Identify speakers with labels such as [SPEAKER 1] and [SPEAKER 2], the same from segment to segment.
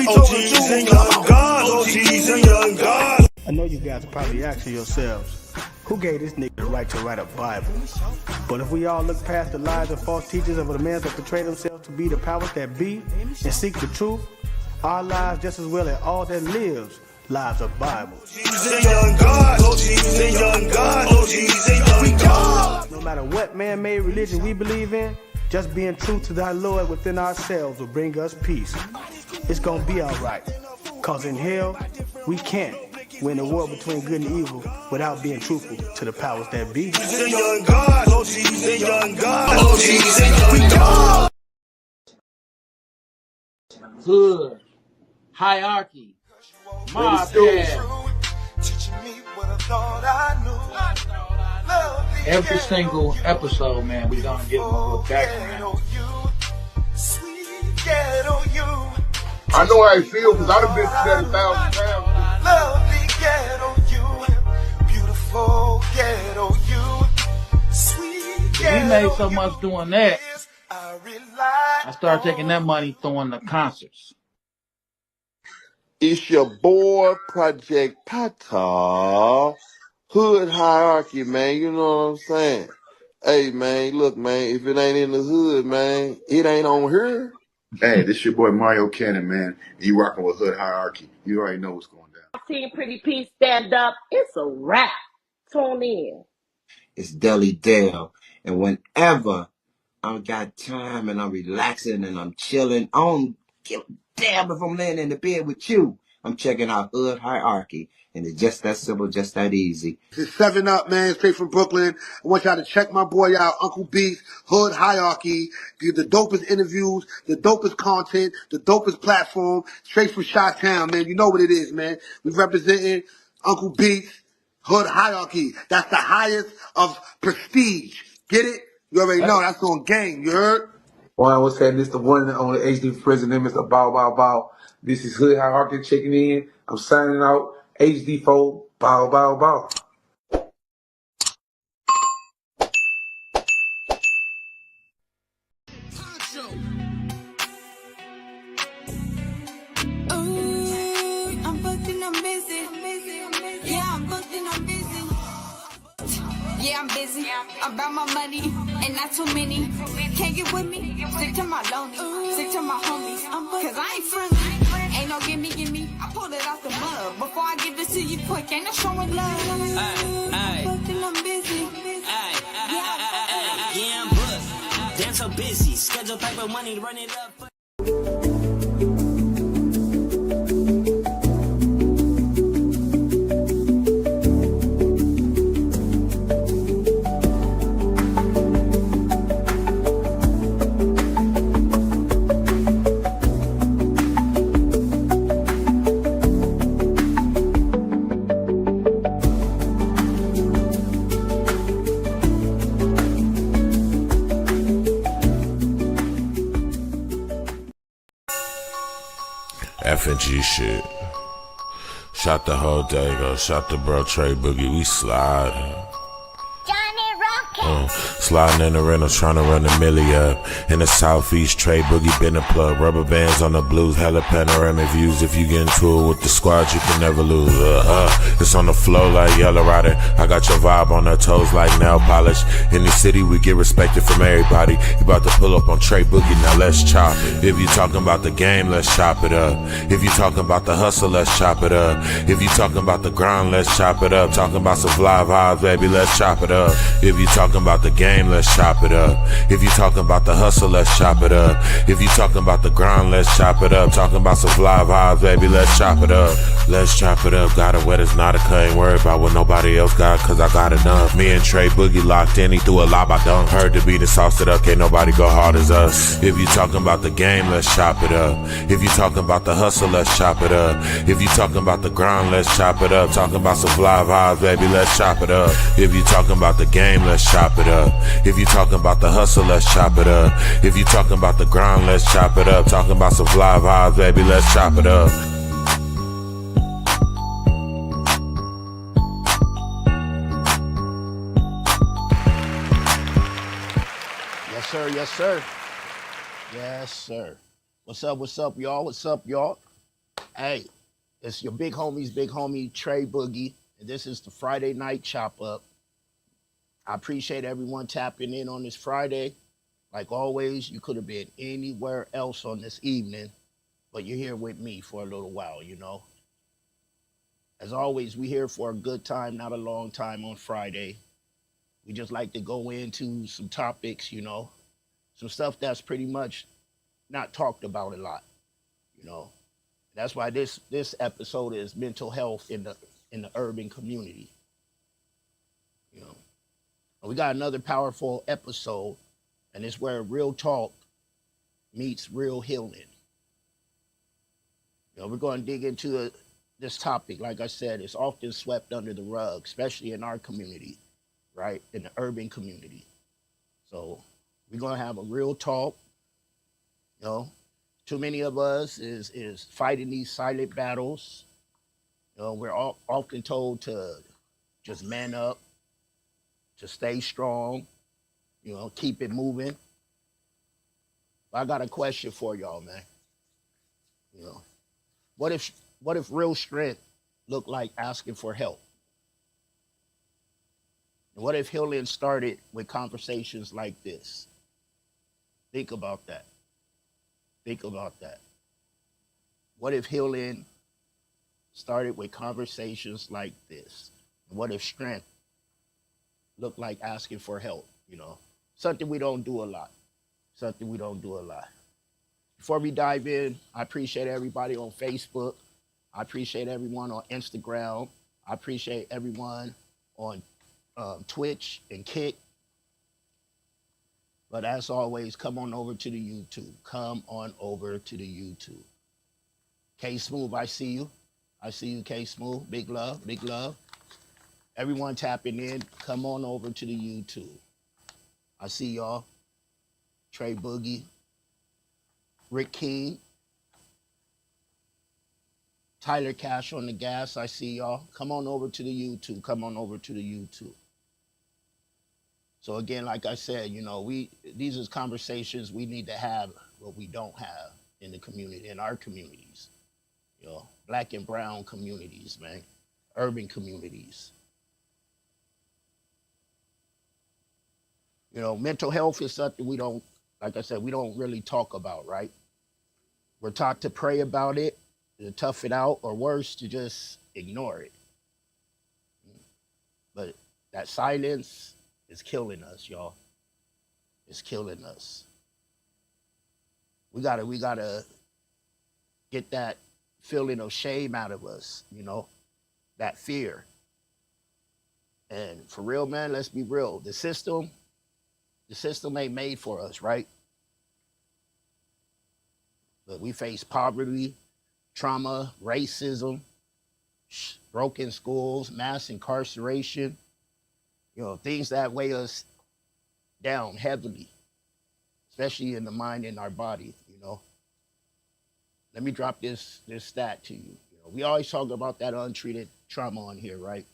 [SPEAKER 1] we talking to? And young gods, OGs and young gods.
[SPEAKER 2] I know you guys are probably asking yourselves, who gave this nigga the right to write a Bible? But if we all look past the lies and false teachings of the men that portray themselves to be the powers that be and seek the truth, our lives just as well as all that lives, lives are Bible. No matter what man-made religion we believe in, just being true to thy Lord within ourselves will bring us peace. It's gonna be alright, cause in hell, we can't win the war between good and evil without being truthful to the powers that be.
[SPEAKER 3] Hood, hierarchy, mob pad. Every single episode, man, we gonna give them a little background.
[SPEAKER 4] I know how I feel because I've been through that 1,000 times.
[SPEAKER 5] Lovely ghetto you, beautiful ghetto you, sweet ghetto
[SPEAKER 3] We made so much doing that. I started taking that money throwing the concerts.
[SPEAKER 4] It's your boy, Project Pata. Hood hierarchy, man. You know what I'm saying? Hey, man, look, man, if it ain't in the hood, man, it ain't on here.
[SPEAKER 6] Hey, this your boy Mario Cannon, man. You rocking with Hood Hierarchy. You already know what's going down.
[SPEAKER 7] Team Pretty P stand up. It's a wrap. Tune in.
[SPEAKER 8] It's Deli Dale. And whenever I got time and I'm relaxing and I'm chilling, I don't give a damn if I'm laying in the bed with you. I'm checking out Hood Hierarchy. And it's just that simple, just that easy.
[SPEAKER 4] It's 7 Up, man, straight from Brooklyn. I want y'all to check my boy out, Uncle Beast, Hood Hierarchy. Get the dopest interviews, the dopest content, the dopest platform, straight from Chi-Town, man. You know what it is, man. We representing Uncle Beast, Hood Hierarchy. That's the highest of prestige. Get it? You already know, that's on game, you heard?
[SPEAKER 9] Well, what's happening? It's the one and only HD president, Mr. Bow Bow Bow. This is Hood Hierarchy checking in. I'm signing out. HD4, bow, bow, bow.
[SPEAKER 5] I'm booked and I'm busy. Yeah, I'm booked and I'm busy. Yeah, I'm busy. I'm about my money and not too many. Can't get with me. Stick to my lonely. Stick to my homies. Cause I ain't friendly. Ain't no gimme. I pull it out the mud. Before I give this to you quick, ain't no showing love. I'm booked and I'm busy.
[SPEAKER 10] Yeah, I'm booked. Damn so busy. Schedule paper money, run it up.
[SPEAKER 11] F&G shit. Shot the whole day, go. Shot the bro Trey Boogie. We sliding. Sliding in the rental, trying to run a milli up. In the southeast, Trey Boogie been a plug. Rubber bands on the blues, hella panoramic views. If you get into it with the squad, you can never lose. It's on the flow like Yellow Rider. I got your vibe on her toes like nail polish. In the city, we get respected from everybody. You about to pull up on Trey Boogie, now let's chop it. If you talking about the game, let's chop it up. If you talking about the hustle, let's chop it up. If you talking about the grind, let's chop it up. Talking about some fly vibes, baby, let's chop it up. If you talking about the game, let's chop it up. If you talking about the hustle, let's chop it up. If you talking about the grind, let's chop it up. Talking about some fly vibes, baby, let's chop it up. Let's chop it up. Got it wet, it's not a cut. Ain't worried about what nobody else got, cause I got enough. Me and Trey Boogie locked in, he threw a lob, I dunk. Heard the beat and sauced it up, can't nobody go hard as us. If you talking about the game, let's chop it up. If you talking about the hustle, let's chop it up. If you talking about the grind, let's chop it up. Talking about some fly vibes, baby, let's chop it up. If you talking about the game, let's chop it up. If you talking about the hustle, let's chop it up. If you talking about the grind, let's chop it up. Talking about some fly vibes, baby, let's chop it up.
[SPEAKER 12] Yes, sir. Yes, sir. Yes, sir. What's up, y'all? What's up, y'all? Hey, it's your big homie Trey Boogie, and this is the Friday night chop up. I appreciate everyone tapping in on this Friday. Like always, you could have been anywhere else on this evening, but you're here with me for a little while. As always, we here for a good time, not a long time on Friday. We just like to go into some topics, some stuff that's pretty much not talked about a lot. That's why this episode is mental health in the urban community. You know, we got another powerful episode, and it's where real talk meets real healing. We're going to dig into this topic. Like I said, it's often swept under the rug, especially in our community, right? In the urban community. So we're going to have a real talk. Too many of us is fighting these silent battles. We're often told to just man up, to stay strong, keep it moving. I got a question for y'all, man. What if real strength looked like asking for help? And what if healing started with conversations like this? Think about that. Think about that. What if healing started with conversations like this? And what if strength looked like asking for help? Something we don't do a lot. Something we don't do a lot. Before we dive in, I appreciate everybody on Facebook. I appreciate everyone on Instagram. I appreciate everyone on Twitch and Kick. But as always, come on over to the YouTube. Come on over to the YouTube. K Smooth, I see you. I see you, K Smooth. Big love, big love. Everyone tapping in, come on over to the YouTube. I see y'all. Trey Boogie, Rick King, Tyler Cash on the gas. I see y'all. Come on over to the YouTube. Come on over to the YouTube. So again, like I said, these are conversations we need to have what we don't have in the community, in our communities. Black and brown communities, man. Urban communities. Mental health is something we don't, like I said, we don't really talk about, right? We're taught to pray about it, to tough it out, or worse, to just ignore it. But that silence is killing us, y'all. It's killing us. We gotta get that feeling of shame out of us, that fear. And for real, man, let's be real. The system ain't made for us, right? But we face poverty, trauma, racism, broken schools, mass incarceration, things that weigh us down heavily, especially in the mind and our body. Let me drop this stat to you. We always talk about that untreated trauma on here, right?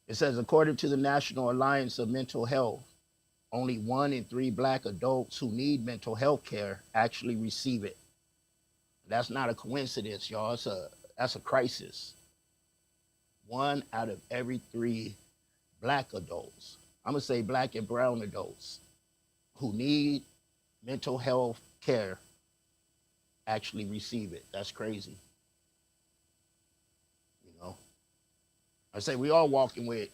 [SPEAKER 12] It says, according to the National Alliance of Mental Health, only 1 in 3 Black adults who need mental health care actually receive it. That's not a coincidence, y'all. That's a crisis. 1 out of every 3 Black adults, I'm going to say Black and brown adults, who need mental health care actually receive it. That's crazy. I say we all walking with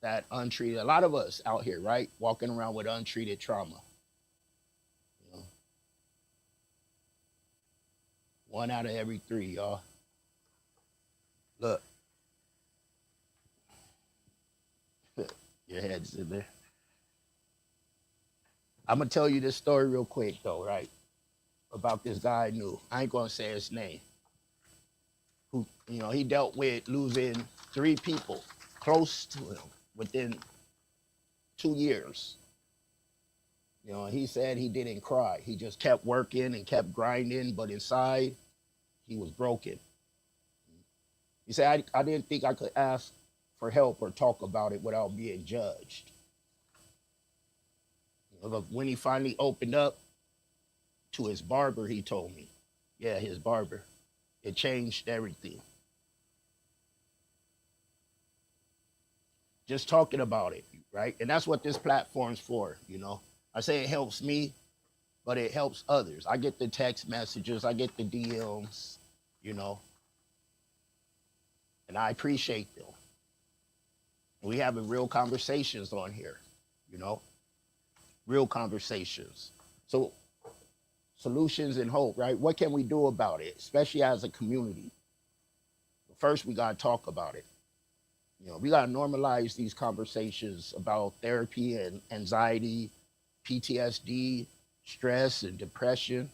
[SPEAKER 12] that untreated, a lot of us out here, right? Walking around with untreated trauma. 1 out of every 3, y'all. Look. Your head's in there. I'm going to tell you this story real quick, though, right? About this guy I knew. I ain't going to say his name. Who, he dealt with losing 3 people close to him within 2 years. He said he didn't cry. He just kept working and kept grinding, but inside, he was broken. He said, I didn't think I could ask for help or talk about it without being judged. But when he finally opened up to his barber, he told me, yeah, his barber, It changed everything. Just talking about it, right? And that's what this platform's for, you know. I say it helps me, but it helps others. I get the text messages, I get the DMs, you know, and I appreciate them. We having real conversations on here, you know, real conversations. So solutions and hope, right? What can we do about it, especially as a community? First, we got to talk about it. You know, we got to normalize these conversations about therapy and anxiety, PTSD, stress and depression.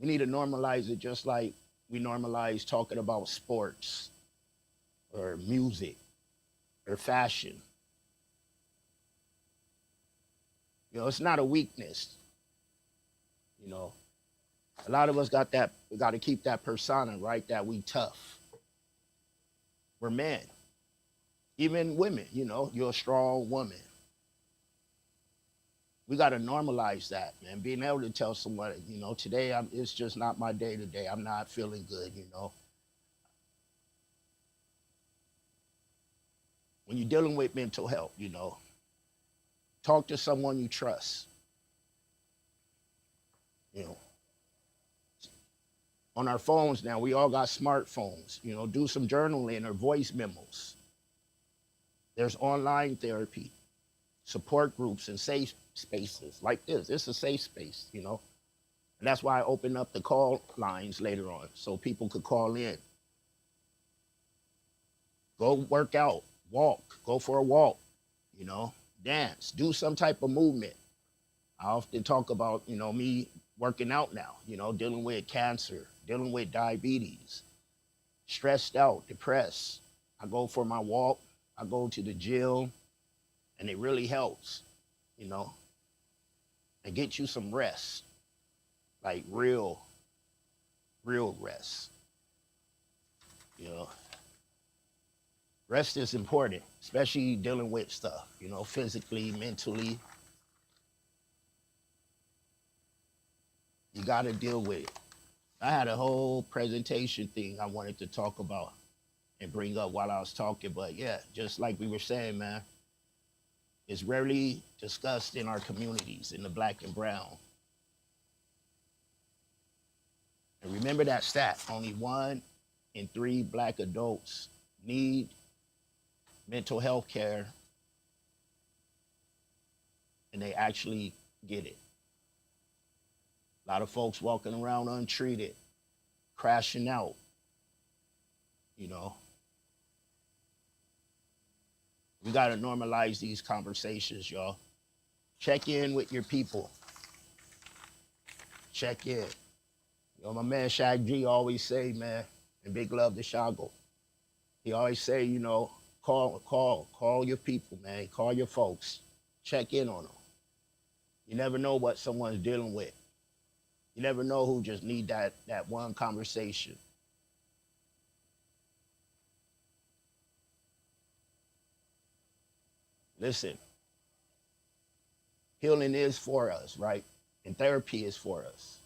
[SPEAKER 12] We need to normalize it just like we normalize talking about sports or music or fashion. You know, it's not a weakness. You know, a lot of us got that, we got to keep that persona, right? That we tough. We're men. Even women, you know, you're a strong woman. We got to normalize that, man. Being able to tell someone, you know, today it's just not my day today. I'm not feeling good, you know. When you're dealing with mental health, you know, talk to someone you trust. You know, on our phones now, we all got smartphones. You know, do some journaling or voice memos. There's online therapy, support groups, and safe spaces like this. It's a safe space, you know. And that's why I opened up the call lines later on so people could call in. Go work out, walk, go for a walk, you know, dance, do some type of movement. I often talk about, you know, me working out now, you know, dealing with cancer, dealing with diabetes, stressed out, depressed. I go for my walk, I go to the gym, and it really helps, you know, and get you some rest, like real rest, you know. Rest is important, especially dealing with stuff, you know, physically, mentally. You got to deal with it. I had a whole presentation thing I wanted to talk about and bring up while I was talking, but yeah, just like we were saying, man, it's rarely discussed in our communities, in the Black and brown. And remember that stat, only 1 in 3 Black adults need mental health care, and they actually get it. A lot of folks walking around untreated, crashing out, you know. We got to normalize these conversations, y'all. Check in with your people. Check in. You know, my man Shaq G always say, man, and big love to Shago. He always say, you know, call your people, man. Call your folks. Check in on them. You never know what someone's dealing with. You never know who just need that one conversation. Listen, healing is for us, right? And therapy is for us.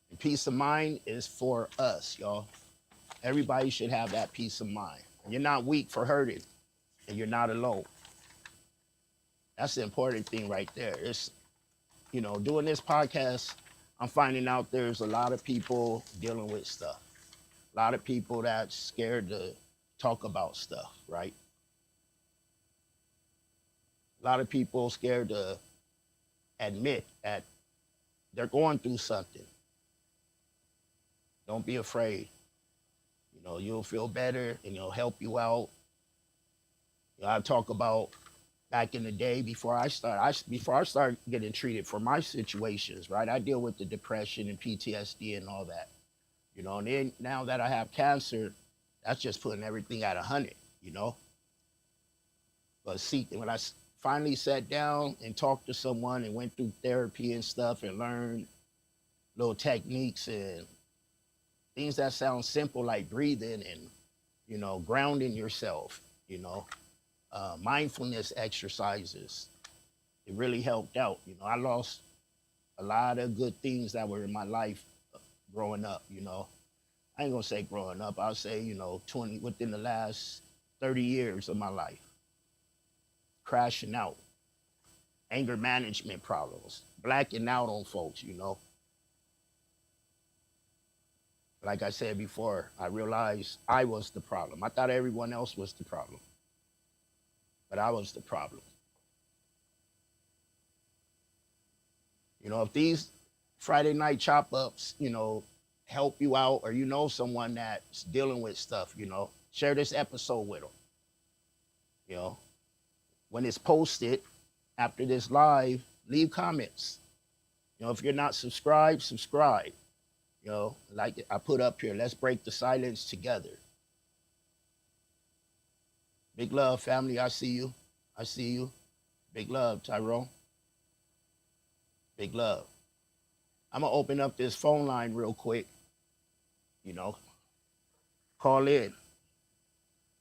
[SPEAKER 12] And peace of mind is for us, y'all. Everybody should have that peace of mind. You're not weak for hurting, and you're not alone. That's the important thing right there. It's, you know, doing this podcast, I'm finding out there's a lot of people dealing with stuff. A lot of people that's scared to talk about stuff, right? A lot of people scared to admit that they're going through something. Don't be afraid. You know, you'll feel better and it'll help you out. You know, I talk about back in the day before I started getting treated for my situations, right? I deal with the depression and PTSD and all that. You know, and then now that I have cancer, that's just putting everything at 100, you know? But see, when I finally sat down and talked to someone and went through therapy and stuff and learned little techniques and things that sound simple like breathing and, you know, grounding yourself, you know, mindfulness exercises, it really helped out. You know, I lost a lot of good things that were in my life growing up, you know. I ain't gonna say growing up, I'll say, you know, within the last 30 years of my life. Crashing out, anger management problems, blacking out on folks, you know. Like I said before, I realized I was the problem. I thought everyone else was the problem, but I was the problem. You know, if these Friday night chop ups, you know, help you out, or you know someone that's dealing with stuff, you know, share this episode with them. You know, when it's posted after this live, leave comments. You know, if you're not subscribed, subscribe. You know, like I put up here, let's break the silence together. Big love, family. I see you. I see you. Big love, Tyrone. Big love. I'm going to open up this phone line real quick. You know, call in.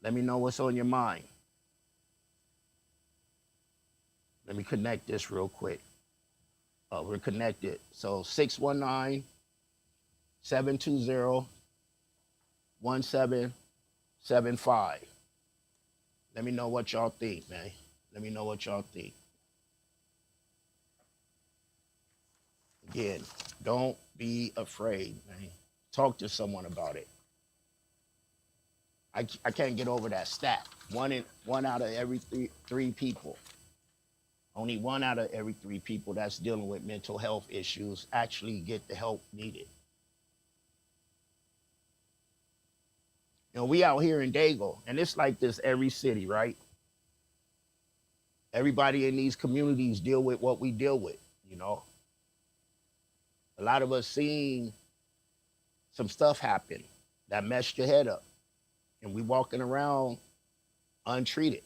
[SPEAKER 12] Let me know what's on your mind. Let me connect this real quick. Oh, we're connected. So 619-720-1775. Let me know what y'all think, man. Let me know what y'all think. Again, don't be afraid, man. Talk to someone about it. I can't get over that stat. One out of every three people. Only 1 out of every 3 people that's dealing with mental health issues actually get the help needed. You know, we out here in Dago, and it's like this every city, right? Everybody in these communities deal with what we deal with, you know. A lot of us seen some stuff happen that messed your head up, and we walking around untreated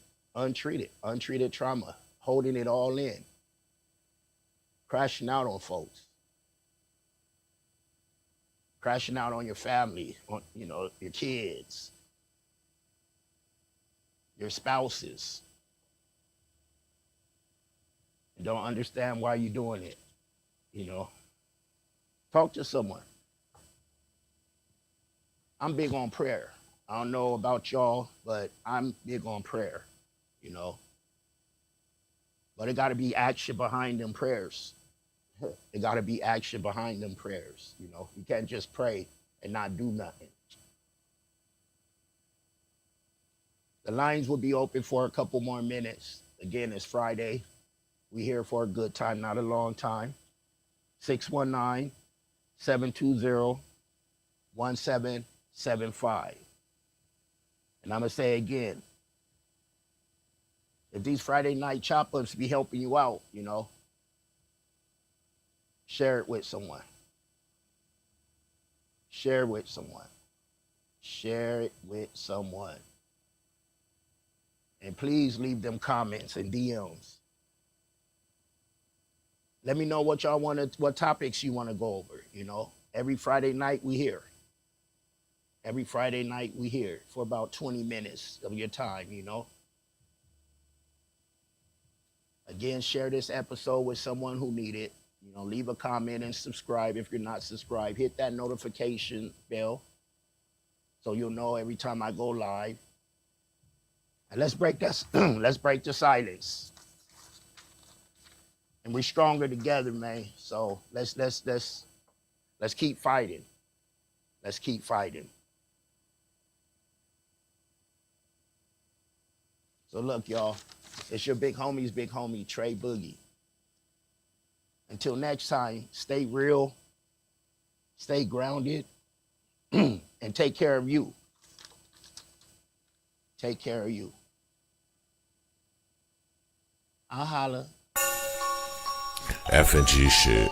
[SPEAKER 12] trauma, holding it all in, crashing out on folks, crashing out on your family, on, you know, your kids, your spouses, and don't understand why you're doing it, you know. Talk to someone. I'm big on prayer. I don't know about y'all, but I'm big on prayer, you know. But it got to be action behind them prayers. It got to be action behind them prayers, you know. You can't just pray and not do nothing. The lines will be open for a couple more minutes. Again, it's Friday. We here for a good time, not a long time. 619-720-1775. And I'm going to say again, if these Friday night chop-ups be helping you out, you know, share it with someone. Share it with someone. Share it with someone. And please leave them comments and DMs. Let me know what y'all want to, what topics you want to go over, you know. Every Friday night we here. Every Friday night we here for about 20 minutes of your time, you know. Again, share this episode with someone who need it. You know, leave a comment and subscribe if you're not subscribed. Hit that notification bell so you'll know every time I go live. And let's break that. Let's break the silence. And we're stronger together, man. So let's keep fighting. Let's keep fighting. So look, y'all, it's your big homie, Trey Boogie. Until next time, stay real, stay grounded, and take care of you. Take care of you. I'll holla.
[SPEAKER 11] F and G shit.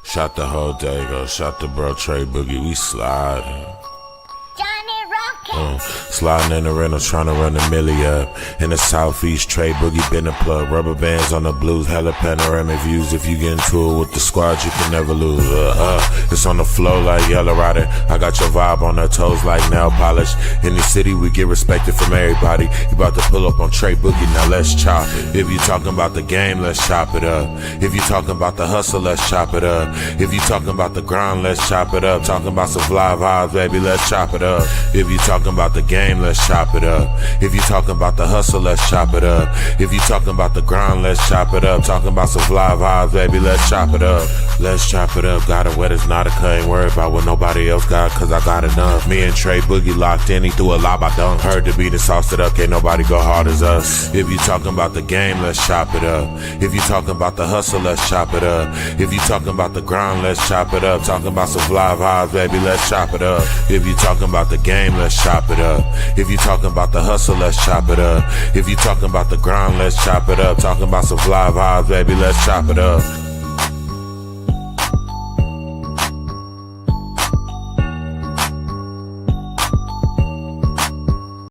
[SPEAKER 11] Shot the whole day, go. Shot the bro Trey Boogie. We sliding.
[SPEAKER 5] Johnny Rock.
[SPEAKER 11] Sliding in the rental, trying to run a milli up. In the southeast, Trey Boogie been a plug. Rubber bands on the blues, hella panoramic views. If you get into it with the squad, you can never lose. It's on the flow like Yellow Rider. I got your vibe on her toes like nail polish. In the city, we get respected from everybody. You about to pull up on Trey Boogie, now let's chop it. If you talking about the game, let's chop it up. If you talking about the hustle, let's chop it up. If you talking about the grind, let's chop it up. Talking about some fly vibes, baby, let's chop it up. If you talking about the game, let's chop it up. If you talking about the hustle, let's chop it up. If you talking about the grind, let's chop it up. Talking about some fly vibes, baby, let's chop it up. Let's chop it up. Got it wet, it's not a cut. Ain't worried about what nobody else got, cause I got enough. Me and Trey Boogie locked in, he threw a lob, I dunk. Heard the beat and sauced it up, can't nobody go hard as us. If you talking about the game, let's chop it up. If you talking about the hustle, let's chop it up. If you talking about the grind, let's chop it up. Talking about some fly vibes, baby, let's chop it up. If you talking about the game, let's chop it up. If you talking about the hustle, let's chop it up. If you talking about the grind, let's chop it up. Talking about some fly vibes, baby, let's chop it up.